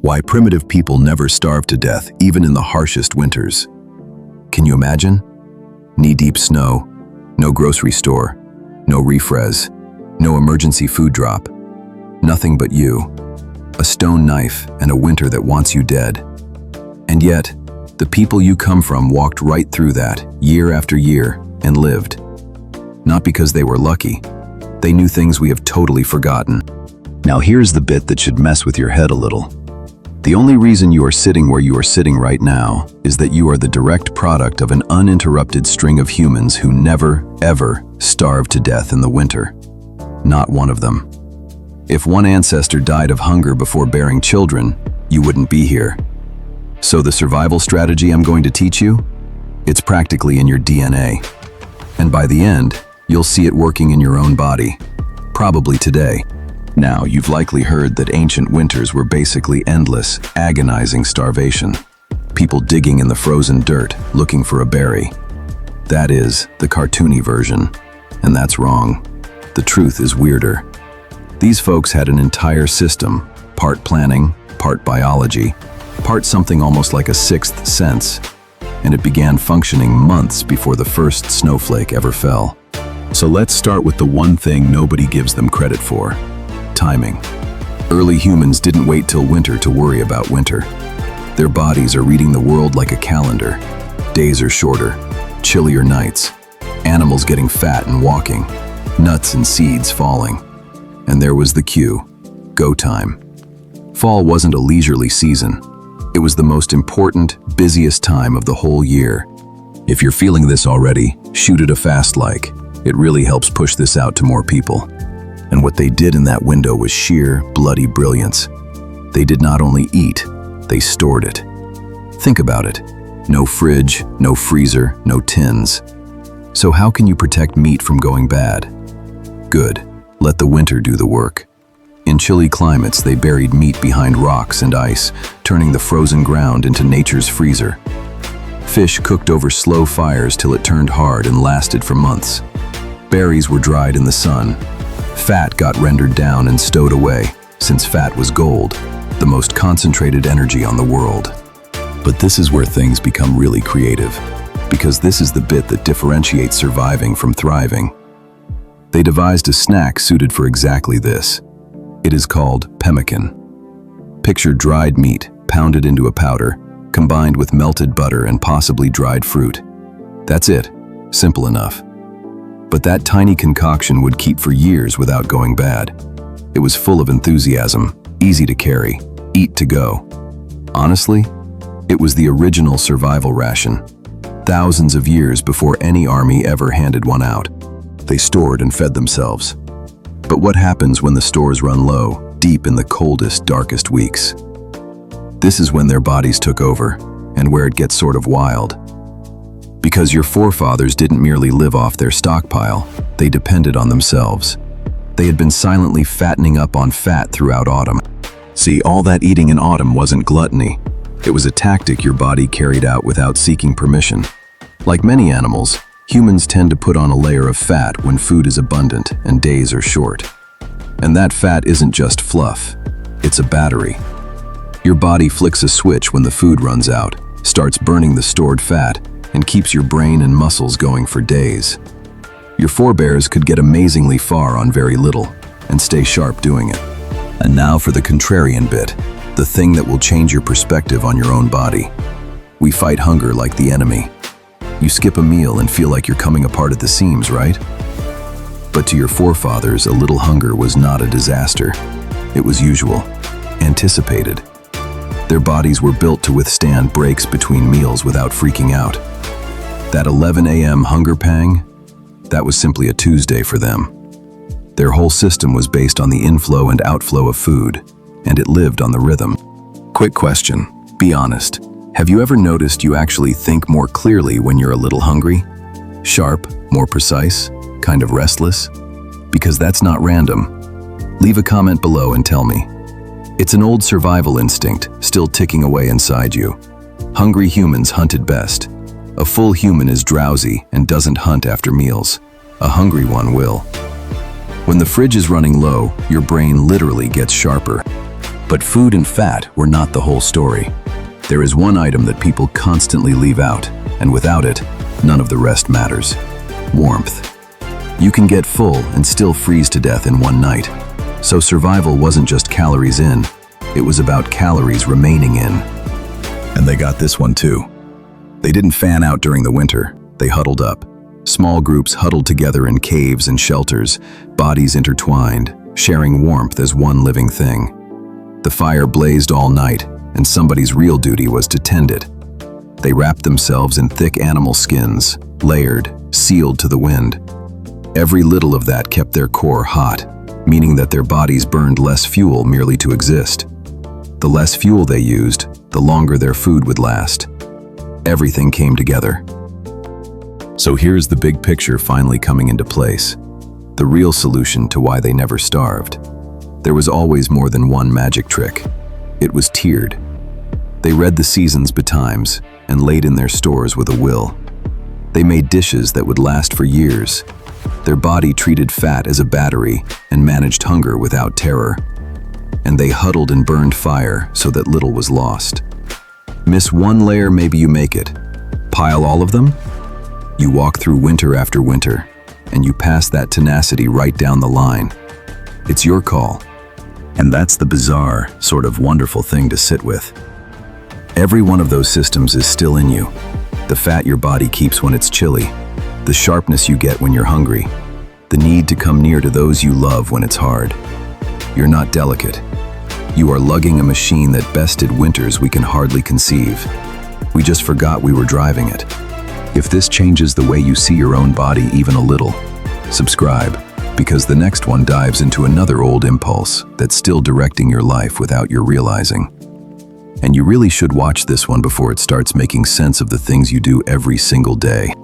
Why primitive people never starved to death, even in the harshest winters. Can you imagine? Knee-deep snow, no grocery store, no refres, no emergency food drop. Nothing but you. A stone knife and a winter that wants you dead. And yet, the people you come from walked right through that, year after year, and lived. Not because they were lucky. They knew things we have totally forgotten. Now here's the bit that should mess with your head a little. The only reason you are sitting where you are sitting right now is that you are the direct product of an uninterrupted string of humans who never, ever starved to death in the winter. Not one of them. If one ancestor died of hunger before bearing children, you wouldn't be here. So the survival strategy I'm going to teach you? It's practically in your DNA. And by the end, you'll see it working in your own body. Probably today. Now, you've likely heard that ancient winters were basically endless, agonizing starvation. People digging in the frozen dirt, looking for a berry. That is the cartoony version. And that's wrong. The truth is weirder. These folks had an entire system, part planning, part biology, part something almost like a sixth sense. And it began functioning months before the first snowflake ever fell. So let's start with the one thing nobody gives them credit for. Timing. Early humans didn't wait till winter to worry about winter. Their bodies are reading the world like a calendar. Days are shorter, chillier nights, animals getting fat and walking, nuts and seeds falling. And there was the cue. Go time. Fall wasn't a leisurely season. It was the most important, busiest time of the whole year. If you're feeling this already, shoot it a fast like. It really helps push this out to more people. And what they did in that window was sheer, bloody brilliance. They did not only eat, they stored it. Think about it. No fridge, no freezer, no tins. So how can you protect meat from going bad? Good. Let the winter do the work. In chilly climates, they buried meat behind rocks and ice, turning the frozen ground into nature's freezer. Fish cooked over slow fires till it turned hard and lasted for months. Berries were dried in the sun. Fat got rendered down and stowed away, since fat was gold, the most concentrated energy on the world. But this is where things become really creative, because this is the bit that differentiates surviving from thriving. They devised a snack suited for exactly this. It is called Pemmican. Picture dried meat, pounded into a powder, combined with melted butter and possibly dried fruit. That's it. Simple enough. But that tiny concoction would keep for years without going bad. It was full of enthusiasm, easy to carry, eat to go. Honestly, it was the original survival ration. Thousands of years before any army ever handed one out. They stored and fed themselves. But what happens when the stores run low, deep in the coldest, darkest weeks? This is when their bodies took over, and where it gets sort of wild. Because your forefathers didn't merely live off their stockpile, they depended on themselves. They had been silently fattening up on fat throughout autumn. See, all that eating in autumn wasn't gluttony. It was a tactic your body carried out without seeking permission. Like many animals, humans tend to put on a layer of fat when food is abundant and days are short. And that fat isn't just fluff, it's a battery. Your body flicks a switch when the food runs out, starts burning the stored fat, and keeps your brain and muscles going for days. Your forebears could get amazingly far on very little, and stay sharp doing it. And now for the contrarian bit, the thing that will change your perspective on your own body. We fight hunger like the enemy. You skip a meal and feel like you're coming apart at the seams, right? But to your forefathers, a little hunger was not a disaster. It was usual, anticipated. Their bodies were built to withstand breaks between meals without freaking out. That 11 a.m. hunger pang, that was simply a Tuesday for them. Their whole system was based on the inflow and outflow of food, and it lived on the rhythm. Quick question, be honest. Have you ever noticed you actually think more clearly when you're a little hungry? Sharp, more precise, kind of restless? Because that's not random. Leave a comment below and tell me. It's an old survival instinct, still ticking away inside you. Hungry humans hunted best. A full human is drowsy and doesn't hunt after meals. A hungry one will. When the fridge is running low, your brain literally gets sharper. But food and fat were not the whole story. There is one item that people constantly leave out, and without it, none of the rest matters. Warmth. You can get full and still freeze to death in one night. So survival wasn't just calories in, it was about calories remaining in. And they got this one too. They didn't fan out during the winter, they huddled up. Small groups huddled together in caves and shelters, bodies intertwined, sharing warmth as one living thing. The fire blazed all night, and somebody's real duty was to tend it. They wrapped themselves in thick animal skins, layered, sealed to the wind. Every little of that kept their core hot, meaning that their bodies burned less fuel merely to exist. The less fuel they used, the longer their food would last. Everything came together. So here's the big picture finally coming into place. The real solution to why they never starved. There was always more than one magic trick. It was tiered. They read the seasons betimes and laid in their stores with a will. They made dishes that would last for years. Their body treated fat as a battery and managed hunger without terror. And they huddled and burned fire so that little was lost. Miss one layer, maybe you make it. Pile all of them? You walk through winter after winter, and you pass that tenacity right down the line. It's your call. And that's the bizarre, sort of wonderful thing to sit with. Every one of those systems is still in you. The fat your body keeps when it's chilly, the sharpness you get when you're hungry, the need to come near to those you love when it's hard. You're not delicate. You are lugging a machine that bested winters we can hardly conceive. We just forgot we were driving it. If this changes the way you see your own body even a little, subscribe, because the next one dives into another old impulse that's still directing your life without your realizing. And you really should watch this one before it starts making sense of the things you do every single day.